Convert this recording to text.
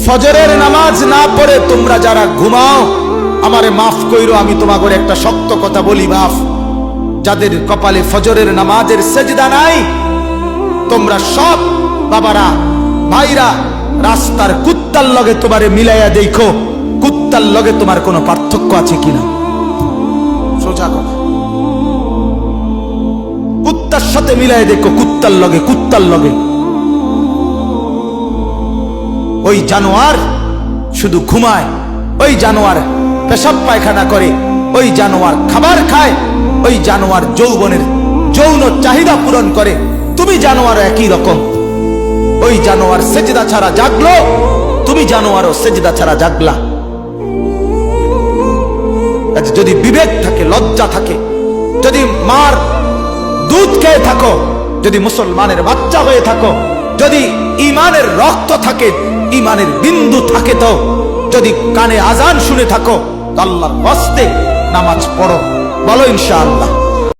ফজরের নামাজ না পড়ে তোমরা যারা ঘুমাও, আমারে মাফ কইরো, আমি তোমাকে একটা শক্ত কথা বলি বাপ, যাদের কপালে ফজরের নামাজের সেজদা নাই, তোমরা সব বাবারা ভাইরা রাস্তার কুত্তার লগে তোমারে মিলাইয়া দেখো, কুত্তার লগে তোমার কোনো পার্থক্য আছে কিনা। সোজা কথা, কুত্তার সাথে মিলাইয়া দেখো, কুত্তার লগে, কুত্তার লগে। ওই জানোয়ার শুধু ঘুমায়, ওই জানোয়ার পেশাব পায়খানা করে, ওই জানোয়ার খাবার খায়, ওই জানোয়ার যৌবনের যৌন চাহিদা পূরণ করে। তুমি জানোয়ার একই রকম, ওই জানোয়ার সেজদা ছাড়া জাগলো, তুমি জানোয়ারও সেজদা ছাড়া জাগলা। যদি বিবেক থাকে, লজ্জা থাকে, যদি মার দুধ খেয়ে থাকো, যদি মুসলমানের বাচ্চা হয়ে থাকো, যদি ইমানের রক্ত থাকে, ইমানের বিন্দু থাকে, তো যদি কানে আজান শুনে থাকো, আল্লাহর হস্তে নামাজ পড়ো। বলো ইনশাআল্লাহ।